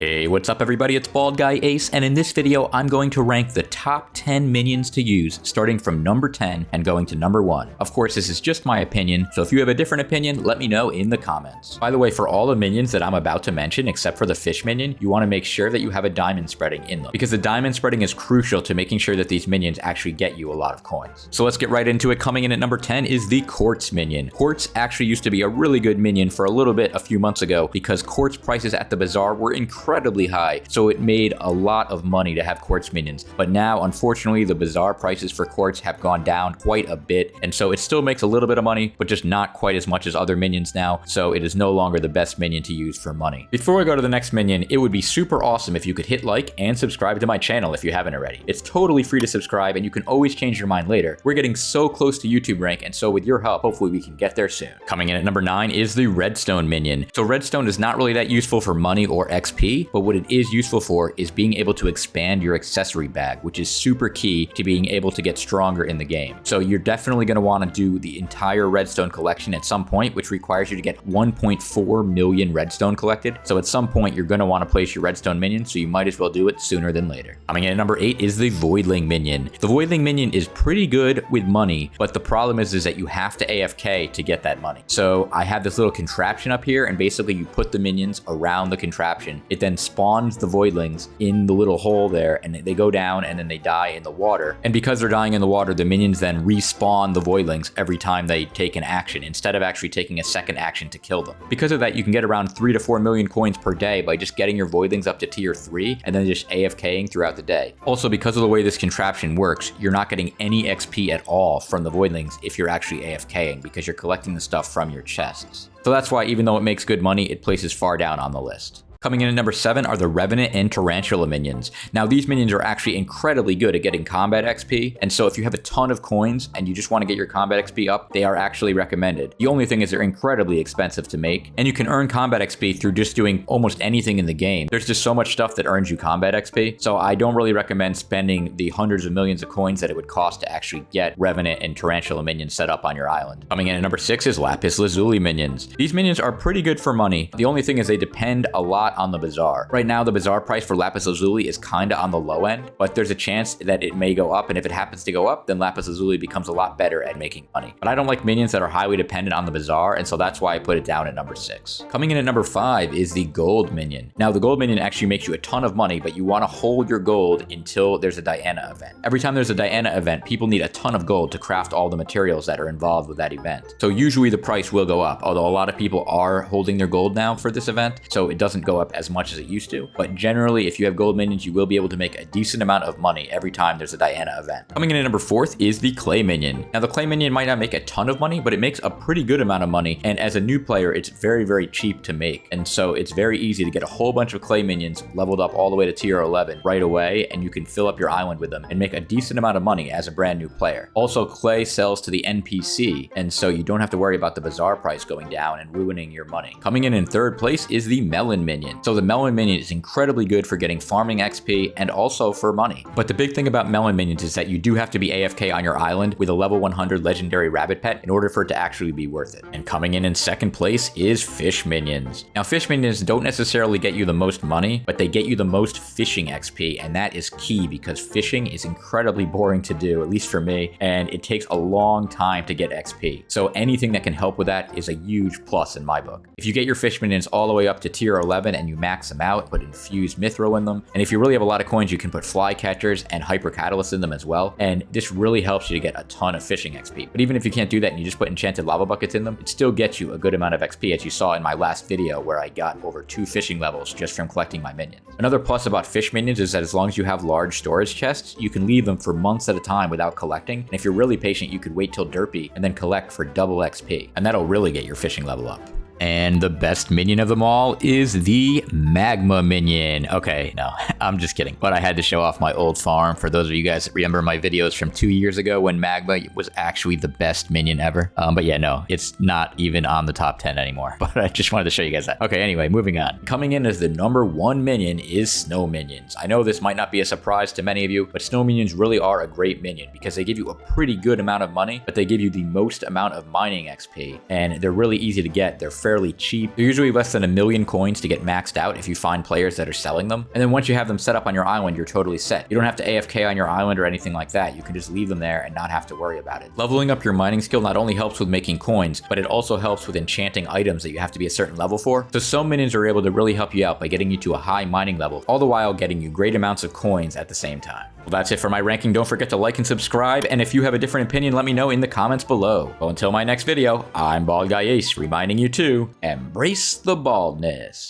Hey, what's up everybody, it's BaldGuyAce, and in this video I'm going to rank the top 10 minions to use, starting from number 10 and going to number 1. Of course, this is just my opinion, so if you have a different opinion, let me know in the comments. By the way, for all the minions that I'm about to mention, except for the fish minion, you want to make sure that you have a diamond spreading in them, because the diamond spreading is crucial to making sure that these minions actually get you a lot of coins. So let's get right into it. Coming in at number 10 is the Quartz Minion. Quartz actually used to be a really good minion for a little bit a few months ago, because quartz prices at the bazaar were incredibly high, so it made a lot of money to have quartz minions. But now, unfortunately, the bazaar prices for quartz have gone down quite a bit, and so it still makes a little bit of money, but just not quite as much as other minions now, so it is no longer the best minion to use for money. Before we go to the next minion, it would be super awesome if you could hit like and subscribe to my channel if you haven't already. It's totally free to subscribe, and you can always change your mind later. We're getting so close to YouTube rank, and so with your help, hopefully we can get there soon. Coming in at number 9 is the Redstone Minion. So Redstone is not really that useful for money or XP, but what it is useful for is being able to expand your accessory bag, which is super key to being able to get stronger in the game. So you're definitely going to want to do the entire redstone collection at some point, which requires you to get 1.4 million redstone collected. So at some point, you're going to want to place your redstone minion, so you might as well do it sooner than later. Coming in at number 8 is the Voidling Minion. The Voidling Minion is pretty good with money, but the problem is that you have to AFK to get that money. So I have this little contraption up here, and basically you put the minions around the contraption. It then spawns the Voidlings in the little hole there, and they go down and then they die in the water. And because they're dying in the water, the minions then respawn the Voidlings every time they take an action, instead of actually taking a second action to kill them. Because of that, you can get around 3 to 4 million coins per day by just getting your Voidlings up to tier 3 and then just AFKing throughout the day. Also, because of the way this contraption works, you're not getting any XP at all from the Voidlings if you're actually AFKing, because you're collecting the stuff from your chests. So that's why, even though it makes good money, it places far down on the list. Coming in at number 7 are the Revenant and Tarantula minions. Now, these minions are actually incredibly good at getting combat XP, and so if you have a ton of coins and you just want to get your combat XP up, they are actually recommended. The only thing is they're incredibly expensive to make, and you can earn combat XP through just doing almost anything in the game. There's just so much stuff that earns you combat XP, so I don't really recommend spending the hundreds of millions of coins that it would cost to actually get Revenant and Tarantula minions set up on your island. Coming in at number 6 is Lapis Lazuli minions. These minions are pretty good for money. The only thing is they depend a lot on the bazaar. Right now, the bazaar price for Lapis Lazuli is kinda on the low end, but there's a chance that it may go up, and if it happens to go up, then Lapis Lazuli becomes a lot better at making money. But I don't like minions that are highly dependent on the bazaar, and so that's why I put it down at number 6. Coming in at number 5 is the Gold Minion. Now, the Gold Minion actually makes you a ton of money, but you want to hold your gold until there's a Diana event. Every time there's a Diana event, people need a ton of gold to craft all the materials that are involved with that event. So usually the price will go up, although a lot of people are holding their gold now for this event, so it doesn't go up as much as it used to. But generally, if you have gold minions, you will be able to make a decent amount of money every time there's a Diana event. Coming in at number 4 is the Clay Minion. Now, the Clay Minion might not make a ton of money, but it makes a pretty good amount of money, and as a new player, it's very, very cheap to make. And so it's very easy to get a whole bunch of Clay Minions leveled up all the way to tier 11 right away, and you can fill up your island with them and make a decent amount of money as a brand new player. Also, Clay sells to the NPC, and so you don't have to worry about the bazaar price going down and ruining your money. Coming in 3rd place is the Melon Minion. So the Melon Minion is incredibly good for getting farming XP and also for money. But the big thing about Melon Minions is that you do have to be AFK on your island with a level 100 legendary rabbit pet in order for it to actually be worth it. And coming in 2nd place is Fish Minions. Now, Fish Minions don't necessarily get you the most money, but they get you the most fishing XP, and that is key because fishing is incredibly boring to do, at least for me, and it takes a long time to get XP. So anything that can help with that is a huge plus in my book. If you get your Fish Minions all the way up to tier 11 and you max them out, put infused mithril in them, and if you really have a lot of coins, you can put fly catchers and hyper catalysts in them as well, and this really helps you to get a ton of fishing XP. But even if you can't do that and you just put enchanted lava buckets in them, it still gets you a good amount of XP, as you saw in my last video where I got over 2 fishing levels just from collecting my minions. Another plus about Fish Minions is that as long as you have large storage chests, you can leave them for months at a time without collecting, and if you're really patient, you could wait till derpy and then collect for double XP, and that'll really get your fishing level up. And the best minion of them all is the Magma Minion. Okay, no, I'm just kidding. But I had to show off my old farm for those of you guys that remember my videos from 2 years ago when Magma was actually the best minion ever. But yeah, no, it's not even on the top 10 anymore. But I just wanted to show you guys that. Okay, anyway, moving on. Coming in as the number 1 minion is Snow Minions. I know this might not be a surprise to many of you, but Snow Minions really are a great minion because they give you a pretty good amount of money, but they give you the most amount of mining XP, and they're really easy to get. They're fairly cheap. They're usually less than 1,000,000 coins to get maxed out if you find players that are selling them. And then once you have them set up on your island, you're totally set. You don't have to AFK on your island or anything like that. You can just leave them there and not have to worry about it. Leveling up your mining skill not only helps with making coins, but it also helps with enchanting items that you have to be a certain level for. So some minions are able to really help you out by getting you to a high mining level, all the while getting you great amounts of coins at the same time. Well, that's it for my ranking. Don't forget to like and subscribe, and if you have a different opinion, let me know in the comments below. Well, until my next video, I'm BaldGuyAce, reminding you to embrace the baldness.